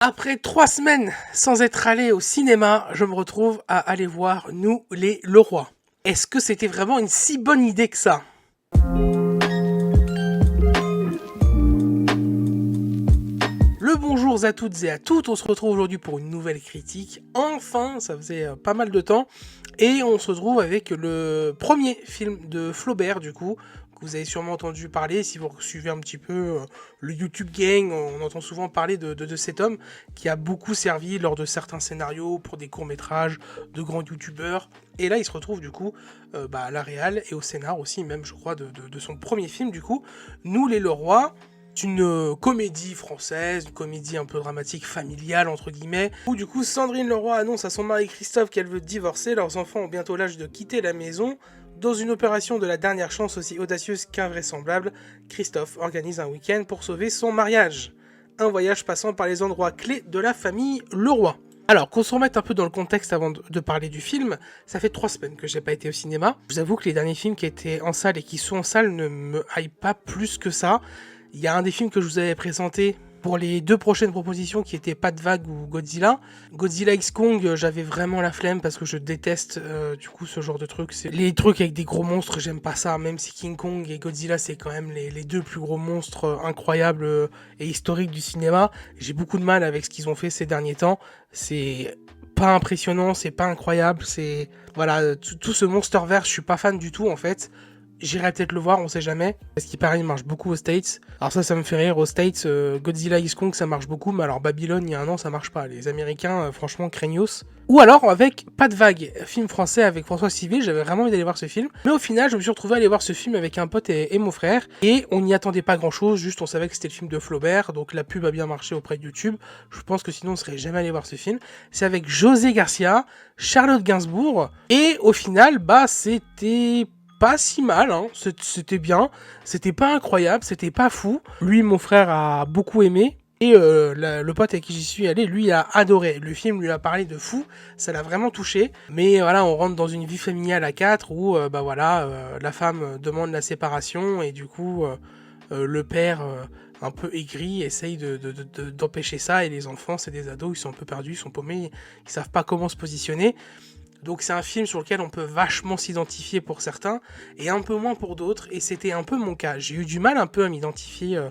Après 3 semaines sans être allé au cinéma, je me retrouve à aller voir Nous les Leroy. Est-ce que c'était vraiment une si bonne idée que ça? Le bonjour à toutes et à toutes, on se retrouve aujourd'hui pour une nouvelle critique. Enfin, ça faisait pas mal de temps. Et on se retrouve avec le premier film de Flaubert, du coup, que vous avez sûrement entendu parler. Si vous suivez un petit peu le YouTube Gang, on entend souvent parler de cet homme qui a beaucoup servi lors de certains scénarios pour des courts-métrages de grands youtubeurs. Et là, il se retrouve du coup à la réal et au scénar aussi, même je crois, de son premier film, du coup, Nous les Leroy. C'est une comédie française, une comédie un peu dramatique, familiale entre guillemets, où du coup Sandrine Leroy annonce à son mari Christophe qu'elle veut divorcer, leurs enfants ont bientôt l'âge de quitter la maison. Dans une opération de la dernière chance aussi audacieuse qu'invraisemblable, Christophe organise un week-end pour sauver son mariage. Un voyage passant par les endroits clés de la famille Leroy. Alors, qu'on se remette un peu dans le contexte avant de parler du film, ça fait 3 semaines que j'ai pas été au cinéma. Je vous avoue que les derniers films qui étaient en salle et qui sont en salle ne me hype pas plus que ça. Il y a un des films que je vous avais présenté pour les 2 prochaines propositions qui étaient Pas de vague ou Godzilla. Godzilla X Kong, j'avais vraiment la flemme parce que je déteste du coup ce genre de trucs. Les trucs avec des gros monstres, j'aime pas ça. Même si King Kong et Godzilla, c'est quand même les 2 plus gros monstres incroyables et historiques du cinéma. J'ai beaucoup de mal avec ce qu'ils ont fait ces derniers temps. C'est pas impressionnant, c'est pas incroyable. C'est voilà, tout ce Monsterverse, je suis pas fan du tout en fait. J'irai peut-être le voir, on sait jamais. Parce qu'il paraît, il marche beaucoup aux States. Alors ça me fait rire. Aux States, Godzilla X Kong, ça marche beaucoup. Mais alors Babylone, il y a un an, ça marche pas. Les Américains, franchement, craignos. Ou alors avec Pas de vague, film français avec François Civil. J'avais vraiment envie d'aller voir ce film. Mais au final, je me suis retrouvé à aller voir ce film avec un pote et mon frère. Et on n'y attendait pas grand-chose. Juste, on savait que c'était le film de Flaubert. Donc la pub a bien marché auprès de YouTube. Je pense que sinon, on serait jamais allé voir ce film. C'est avec José Garcia, Charlotte Gainsbourg. Et au final, c'était pas si mal, hein. C'était bien, c'était pas incroyable, c'était pas fou. Lui, mon frère, a beaucoup aimé. Et le pote avec qui j'y suis allé, lui, a adoré. Le film lui a parlé de fou, ça l'a vraiment touché. Mais voilà, on rentre dans une vie familiale à 4 où la femme demande la séparation et du coup, le père, un peu aigri, essaye d'empêcher ça. Et les enfants, c'est des ados, ils sont un peu perdus, ils sont paumés, ils savent pas comment se positionner. Donc c'est un film sur lequel on peut vachement s'identifier pour certains et un peu moins pour d'autres, et c'était un peu mon cas. J'ai eu du mal un peu à m'identifier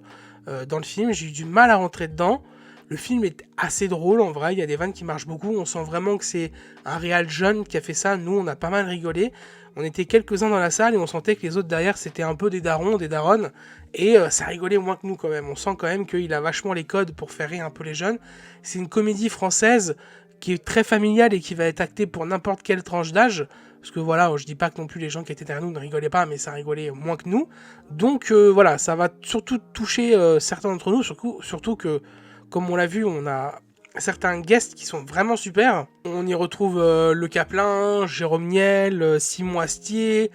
dans le film, j'ai eu du mal à rentrer dedans. Le film est assez drôle en vrai, il y a des vannes qui marchent beaucoup, on sent vraiment que c'est un réal jeune qui a fait ça, nous on a pas mal rigolé. On était quelques-uns dans la salle et on sentait que les autres derrière c'était un peu des darons, des daronnes, et ça rigolait moins que nous quand même. On sent quand même qu'il a vachement les codes pour faire rire un peu les jeunes. C'est une comédie française qui est très familial et qui va être acté pour n'importe quelle tranche d'âge. Parce que voilà, je dis pas que non plus les gens qui étaient derrière nous ne rigolaient pas, mais ça rigolait moins que nous. Donc voilà, ça va surtout toucher certains d'entre nous, surtout que, comme on l'a vu, on a certains guests qui sont vraiment super. On y retrouve Le Caplin, Jérôme Niel, Simon Astier,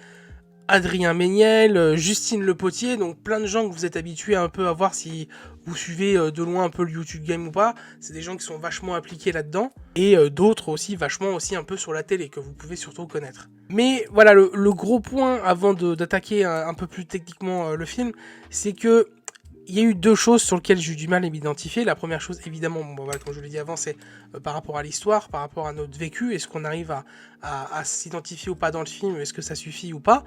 Adrien Méniel, Justine Le Potier, donc plein de gens que vous êtes habitués un peu à voir si vous suivez de loin un peu le YouTube Game ou pas. C'est des gens qui sont vachement impliqués là-dedans. Et d'autres aussi vachement aussi un peu sur la télé que vous pouvez surtout connaître. Mais voilà, le gros point avant d'attaquer un peu plus techniquement le film, c'est que il y a eu 2 choses sur lesquelles j'ai eu du mal à m'identifier. La première chose, évidemment, comme je l'ai dit avant, c'est par rapport à l'histoire, par rapport à notre vécu. Est-ce qu'on arrive à s'identifier ou pas dans le film? Est-ce que ça suffit ou pas?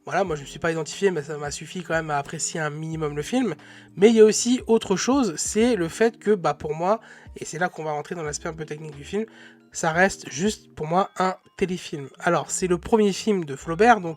Voilà, moi je ne me suis pas identifié, mais ça m'a suffi quand même à apprécier un minimum le film. Mais il y a aussi autre chose, c'est le fait que, pour moi, et c'est là qu'on va rentrer dans l'aspect un peu technique du film, ça reste juste pour moi un téléfilm. Alors, c'est le premier film de Flaubert, donc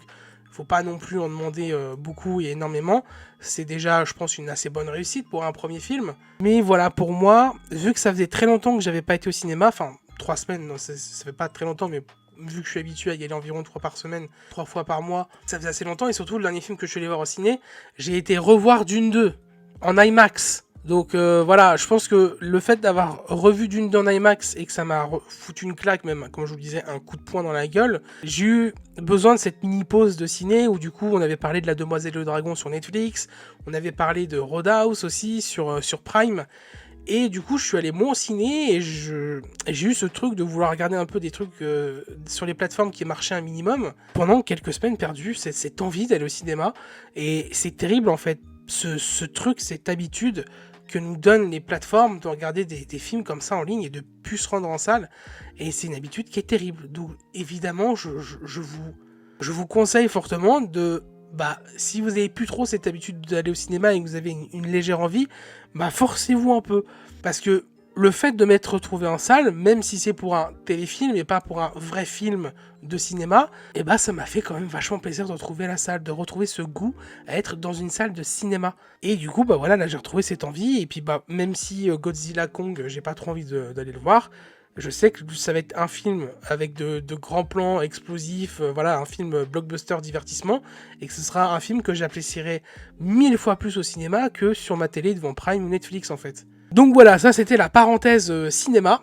faut pas non plus en demander beaucoup et énormément. C'est déjà, je pense, une assez bonne réussite pour un premier film. Mais voilà, pour moi, vu que ça faisait très longtemps que j'avais pas été au cinéma, enfin 3 semaines, non, ça fait pas très longtemps, mais vu que je suis habitué à y aller environ 3 par semaine, 3 fois par mois, ça faisait assez longtemps. Et surtout, le dernier film que je suis allé voir au ciné, j'ai été revoir Dune 2 en IMAX. Donc voilà, je pense que le fait d'avoir revu Dune 2 en IMAX et que ça m'a foutu une claque, même comme je vous le disais, un coup de poing dans la gueule, j'ai eu besoin de cette mini pause de ciné où du coup on avait parlé de La Demoiselle et le Dragon sur Netflix, on avait parlé de Roadhouse aussi sur Prime. Et du coup, je suis allé moi au ciné et j'ai eu ce truc de vouloir regarder un peu des trucs sur les plateformes qui marchaient un minimum. Pendant quelques semaines perdues, cette envie d'aller au cinéma. Et c'est terrible en fait, ce truc, cette habitude que nous donnent les plateformes de regarder des films comme ça en ligne et de plus se rendre en salle. Et c'est une habitude qui est terrible. Donc évidemment, je vous conseille fortement de... si vous avez plus trop cette habitude d'aller au cinéma et que vous avez une légère envie, forcez-vous un peu. Parce que le fait de m'être retrouvé en salle, même si c'est pour un téléfilm et pas pour un vrai film de cinéma, ça m'a fait quand même vachement plaisir de retrouver la salle, de retrouver ce goût à être dans une salle de cinéma. Et du coup, là j'ai retrouvé cette envie, et puis même si Godzilla Kong, j'ai pas trop envie d'aller le voir, je sais que ça va être un film avec de grands plans explosifs, un film blockbuster divertissement, et que ce sera un film que j'apprécierai 1000 fois plus au cinéma que sur ma télé devant Prime ou Netflix en fait. Donc voilà, ça c'était la parenthèse cinéma.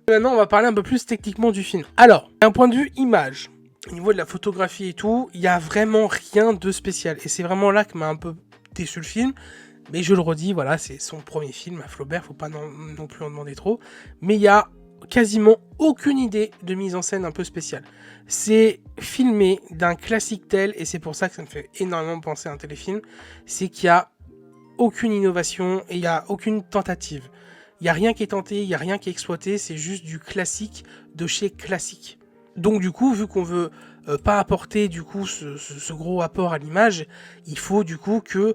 Maintenant on va parler un peu plus techniquement du film. Alors, d'un point de vue image, au niveau de la photographie et tout, il n'y a vraiment rien de spécial. Et c'est vraiment là que m'a un peu déçu le film. Mais je le redis, voilà, c'est son premier film à Flaubert, faut pas non plus en demander trop. Mais il y a quasiment aucune idée de mise en scène un peu spéciale. C'est filmé d'un classique tel, et c'est pour ça que ça me fait énormément penser à un téléfilm, c'est qu'il y a aucune innovation et il n'y a aucune tentative. Il n'y a rien qui est tenté, il n'y a rien qui est exploité, c'est juste du classique de chez classique. Donc du coup, vu qu'on veut pas apporter du coup ce gros apport à l'image, il faut du coup que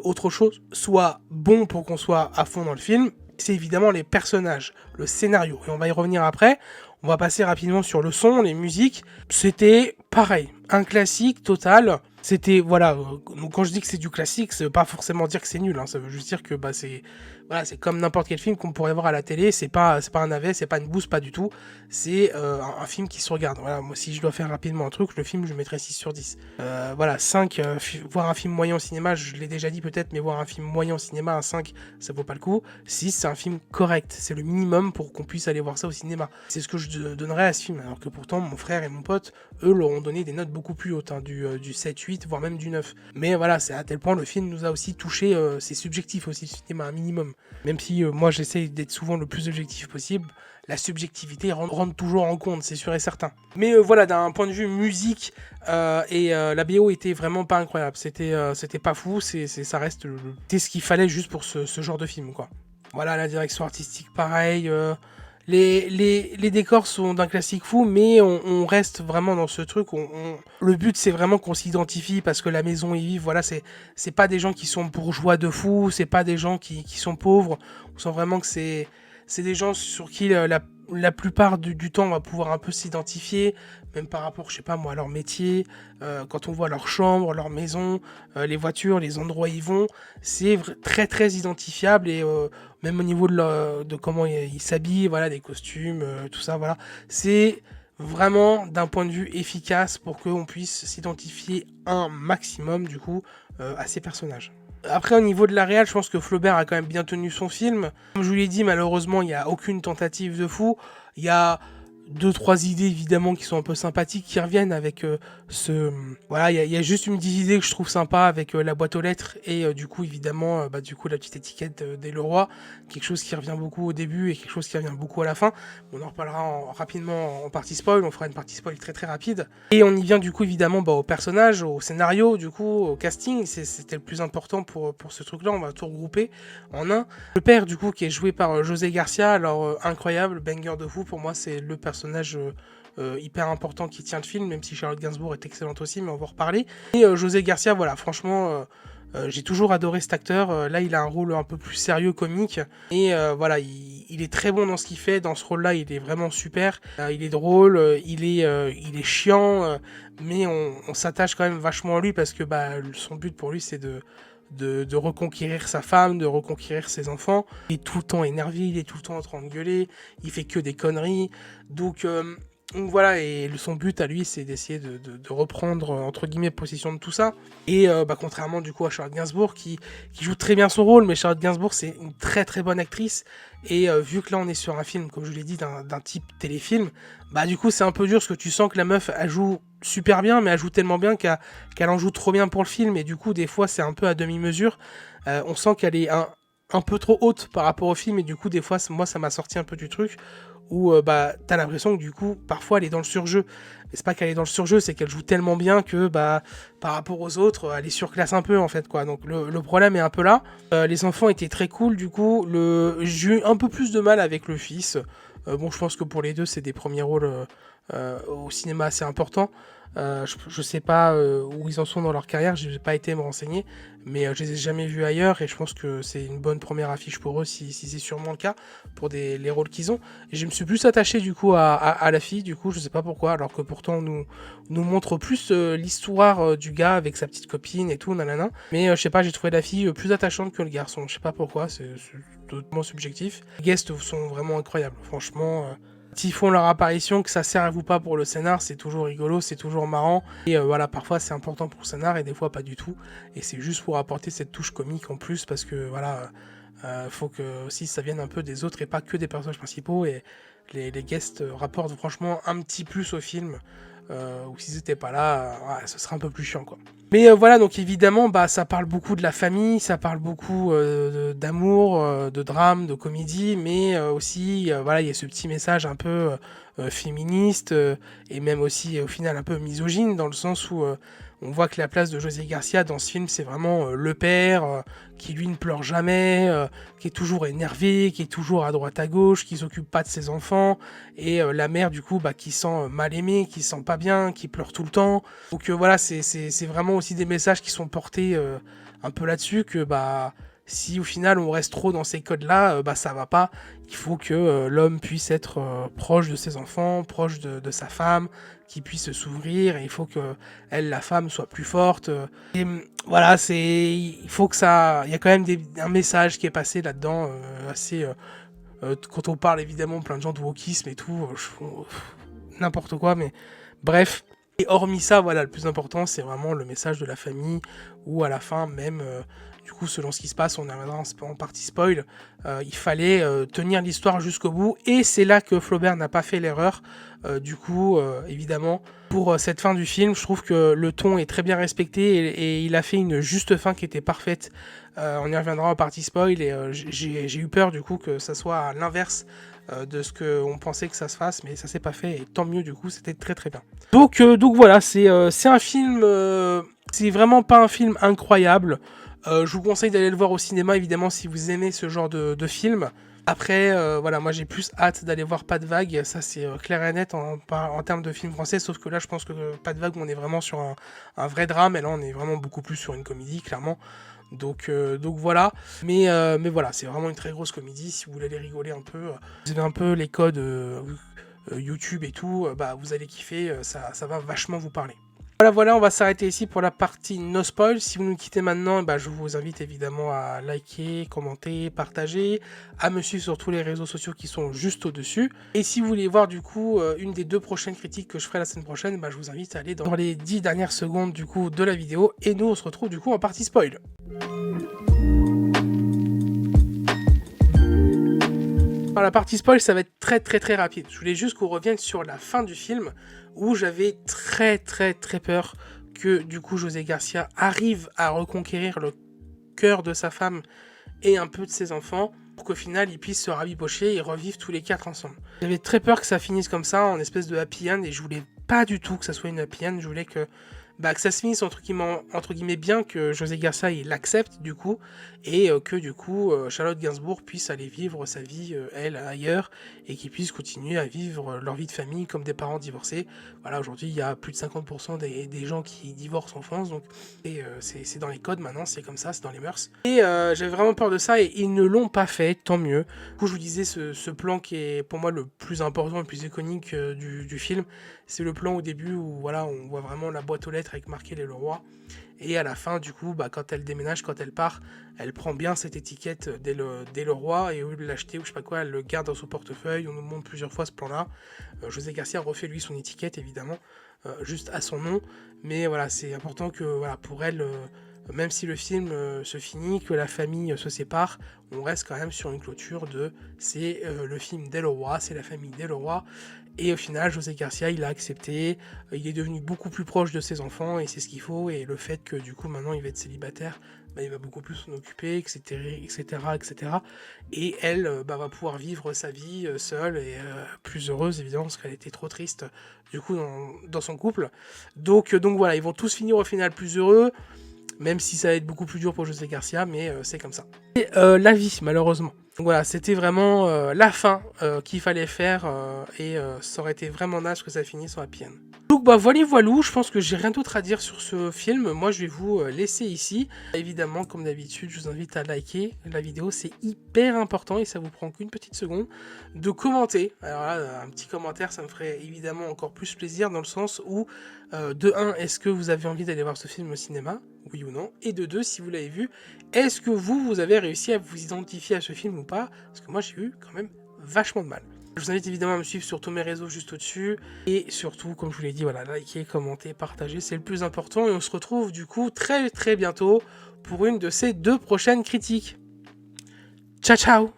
autre chose soit bon pour qu'on soit à fond dans le film. C'est évidemment les personnages, le scénario, et on va y revenir après. On va passer rapidement sur le son, les musiques. C'était pareil, un classique total. C'était, donc quand je dis que c'est du classique, ça veut pas forcément dire que c'est nul, hein, ça veut juste dire que c'est comme n'importe quel film qu'on pourrait voir à la télé, c'est pas un navet, c'est pas une bouse, pas du tout, c'est un film qui se regarde. Voilà, moi si je dois faire rapidement un truc, le film je mettrais 6 sur 10. 5, voir un film moyen au cinéma, je l'ai déjà dit peut-être, mais voir un film moyen au cinéma, un 5, ça vaut pas le coup. 6, c'est un film correct, c'est le minimum pour qu'on puisse aller voir ça au cinéma. C'est ce que je donnerais à ce film, alors que pourtant mon frère et mon pote, eux, leur ont donné des notes beaucoup plus hautes, hein, du 7, 8, voire même du 9. Mais voilà, c'est à tel point le film nous a aussi touché, c'est subjectif aussi, le cinéma, un minimum. Même si moi j'essaie d'être souvent le plus objectif possible, la subjectivité rentre toujours en compte, c'est sûr et certain. Mais d'un point de vue musique, la BO était vraiment pas incroyable, c'était pas fou, ça reste c'était ce qu'il fallait juste pour ce genre de film, quoi. Voilà, la direction artistique pareil, les décors sont d'un classique fou, mais on reste vraiment dans ce truc. Le but, c'est vraiment qu'on s'identifie parce que la maison y vit. Voilà, c'est pas des gens qui sont bourgeois de fou, c'est pas des gens qui sont pauvres. On sent vraiment que c'est des gens sur qui la plupart du temps on va pouvoir un peu s'identifier, même par rapport, je sais pas moi, à leur métier, quand on voit leur chambre, leur maison, les voitures, les endroits où ils vont, c'est très très identifiable et même au niveau de comment ils s'habillent, voilà, des costumes, tout ça, voilà, c'est vraiment d'un point de vue efficace pour qu'on puisse s'identifier un maximum du coup à ces personnages. Après, au niveau de la réal, je pense que Flaubert a quand même bien tenu son film. Comme je vous l'ai dit, malheureusement, il n'y a aucune tentative de fou. Il y a 2-3 idées, évidemment, qui sont un peu sympathiques, qui reviennent avec Voilà, il y a juste une petite idée que je trouve sympa avec la boîte aux lettres et du coup, évidemment, la petite étiquette des Leroy. Quelque chose qui revient beaucoup au début et quelque chose qui revient beaucoup à la fin. On en reparlera rapidement en partie spoil, on fera une partie spoil très très rapide. Et on y vient du coup, évidemment, au personnage, au scénario, du coup, au casting. C'était le plus important pour ce truc-là, on va tout regrouper en un. Le père, du coup, qui est joué par José Garcia, alors incroyable, banger de fou, pour moi, c'est le personnage hyper important qui tient le film, même si Charlotte Gainsbourg est excellente aussi, mais on va en reparler. Et José Garcia, voilà, franchement, j'ai toujours adoré cet acteur. Là, il a un rôle un peu plus sérieux, comique, et il est très bon dans ce qu'il fait. Dans ce rôle-là, il est vraiment super. Il est drôle, il est chiant, mais on s'attache quand même vachement à lui parce que son but pour lui, c'est de reconquérir sa femme, de reconquérir ses enfants. Il est tout le temps énervé, il est tout le temps en train de gueuler, il fait que des conneries. Donc voilà, et son but à lui, c'est d'essayer de reprendre, entre guillemets, possession de tout ça. Et contrairement du coup à Charlotte Gainsbourg, qui joue très bien son rôle, mais Charlotte Gainsbourg, c'est une très très bonne actrice. Et vu que là, on est sur un film, comme je l'ai dit, d'un type téléfilm, du coup, c'est un peu dur, parce que tu sens que la meuf, elle joue super bien, mais elle joue tellement bien qu'elle en joue trop bien pour le film, et du coup, des fois, c'est un peu à demi-mesure. On sent qu'elle est un peu trop haute par rapport au film, et du coup, des fois, moi, ça m'a sorti un peu du truc, où bah, t'as l'impression que du coup, parfois, elle est dans le surjeu. Mais c'est pas qu'elle est dans le surjeu, c'est qu'elle joue tellement bien que bah, par rapport aux autres, elle est surclasse un peu en fait, quoi. Donc le problème est un peu là. Les enfants étaient très cool, du coup, j'ai eu un peu plus de mal avec le fils. Bon, je pense que pour les deux, c'est des premiers rôles au cinéma assez importants. Je sais pas où ils en sont dans leur carrière, j'ai pas été me renseigner, mais je les ai jamais vus ailleurs et je pense que c'est une bonne première affiche pour eux si c'est sûrement le cas pour les rôles qu'ils ont. Et je me suis plus attaché du coup à la fille, du coup je sais pas pourquoi, alors que pourtant on nous montre plus l'histoire du gars avec sa petite copine et tout, nanana. Mais je sais pas, j'ai trouvé la fille plus attachante que le garçon, je sais pas pourquoi, c'est totalement subjectif. Les guests sont vraiment incroyables, franchement. S'ils font leur apparition, que ça serve ou pas pour le scénar, c'est toujours rigolo, c'est toujours marrant. Et voilà, parfois c'est important pour le scénar et des fois pas du tout. Et c'est juste pour apporter cette touche comique en plus parce que voilà, faut que aussi ça vienne un peu des autres et pas que des personnages principaux. Et les guests rapportent franchement un petit plus au film. Ou s'ils n'étaient pas là, ouais, ce serait un peu plus chiant quoi. Mais voilà, donc évidemment, bah, ça parle beaucoup de la famille, ça parle beaucoup d'amour, de drame, de comédie, mais aussi, voilà, il y a ce petit message un peu féministe et même aussi au final un peu misogyne dans le sens où on voit que la place de José Garcia dans ce film, c'est vraiment le père qui lui ne pleure jamais, qui est toujours énervé, qui est toujours à droite à gauche, qui s'occupe pas de ses enfants, et la mère du coup bah, qui se sent mal aimée, qui se sent pas bien, qui pleure tout le temps. Donc voilà, c'est vraiment aussi des messages qui sont portés un peu là-dessus que bah si au final on reste trop dans ces codes-là, bah ça va pas. Il faut que l'homme puisse être proche de ses enfants, proche de sa femme, qu'il puisse s'ouvrir, et il faut que elle, la femme, soit plus forte. Et voilà, il faut que ça, il y a quand même un message qui est passé là-dedans, assez. Quand on parle évidemment plein de gens de wokisme et tout, n'importe quoi, mais bref. Et hormis ça, voilà, le plus important, c'est vraiment le message de la famille, où à la fin, même, du coup, selon ce qui se passe, on reviendra en partie spoil, il fallait tenir l'histoire jusqu'au bout, et c'est là que Flaubert n'a pas fait l'erreur. Du coup, évidemment, pour cette fin du film, je trouve que le ton est très bien respecté, et il a fait une juste fin qui était parfaite. On y reviendra en partie spoil, et j'ai eu peur, du coup, que ça soit à l'inverse de ce qu'on pensait que ça se fasse, mais ça s'est pas fait, et tant mieux, du coup, c'était très très bien. Donc voilà, c'est un film, c'est vraiment pas un film incroyable. Je vous conseille d'aller le voir au cinéma, évidemment, si vous aimez ce genre de film. Après, voilà, moi j'ai plus hâte d'aller voir Pas de vague, ça c'est clair et net en termes de film français, sauf que là je pense que Pas de vague, on est vraiment sur un vrai drame, et là on est vraiment beaucoup plus sur une comédie, clairement. Donc voilà, mais voilà, c'est vraiment une très grosse comédie. Si vous voulez aller rigoler un peu, vous avez un peu les codes YouTube et tout, bah vous allez kiffer, ça va vachement vous parler. Voilà, on va s'arrêter ici pour la partie no spoil. Si vous nous quittez maintenant, bah, je vous invite évidemment à liker, commenter, partager, à me suivre sur tous les réseaux sociaux qui sont juste au-dessus. Et si vous voulez voir du coup une des 2 prochaines critiques que je ferai la semaine prochaine, bah, je vous invite à aller dans les 10 dernières secondes du coup de la vidéo. Et nous on se retrouve du coup en partie spoil. Alors, la partie spoil, ça va être très très très rapide. Je voulais juste qu'on revienne sur la fin du film, où j'avais très très très peur que du coup José Garcia arrive à reconquérir le cœur de sa femme et un peu de ses enfants, pour qu'au final ils puissent se rabibocher et revivre tous les 4 ensemble. J'avais très peur que ça finisse comme ça, en espèce de happy end, et je voulais pas du tout que ça soit une happy end. Je voulais que ça se finisse entre guillemets bien, que José Garcia il l'accepte du coup, et que du coup Charlotte Gainsbourg puisse aller vivre sa vie elle ailleurs, et qu'ils puissent continuer à vivre leur vie de famille comme des parents divorcés. Voilà, aujourd'hui il y a plus de 50% des gens qui divorcent en France, donc c'est dans les codes maintenant, c'est comme ça, c'est dans les mœurs. Et j'avais vraiment peur de ça, et ils ne l'ont pas fait, tant mieux. Du coup je vous disais, ce plan qui est pour moi le plus important et le plus iconique du film, c'est le plan au début où voilà, on voit vraiment la boîte aux lettres avec marqué les Leroy. Et à la fin, du coup, bah, quand elle déménage, quand elle part, elle prend bien cette étiquette des Leroy, et au lieu de l'acheter ou je sais pas quoi, elle le garde dans son portefeuille. On nous montre plusieurs fois ce plan-là. José Garcia refait lui son étiquette, évidemment, juste à son nom. Mais voilà, c'est important que voilà, pour elle, même si le film se finit, que la famille se sépare, on reste quand même sur une clôture de c'est le film des Leroy, c'est la famille des Leroy. Et au final, José Garcia, il a accepté, il est devenu beaucoup plus proche de ses enfants, et c'est ce qu'il faut, et le fait que du coup maintenant il va être célibataire, bah, il va beaucoup plus s'en occuper, etc., etc., etc. Et elle va pouvoir vivre sa vie seule, et plus heureuse évidemment, parce qu'elle était trop triste du coup dans son couple. Donc voilà, ils vont tous finir au final plus heureux, même si ça va être beaucoup plus dur pour José Garcia, mais c'est comme ça. Et la vie, malheureusement. Donc voilà, c'était vraiment la fin qu'il fallait faire, et ça aurait été vraiment naze que ça finisse sur happy end. Donc bah voilà, je pense que j'ai rien d'autre à dire sur ce film. Moi je vais vous laisser ici. Évidemment, comme d'habitude, je vous invite à liker la vidéo, c'est hyper important et ça vous prend qu'une petite seconde. De commenter, alors là, un petit commentaire, ça me ferait évidemment encore plus plaisir, dans le sens où, de 1, est-ce que vous avez envie d'aller voir ce film au cinéma, oui ou non, et de 2, si vous l'avez vu, est-ce que vous avez réussi à vous identifier à ce film ou pas, parce que moi j'ai eu quand même vachement de mal. Je vous invite évidemment à me suivre sur tous mes réseaux juste au-dessus, et surtout, comme je vous l'ai dit, voilà, likez, commentez, partagez, c'est le plus important, et on se retrouve du coup très très bientôt pour une de ces 2 prochaines critiques. Ciao ciao!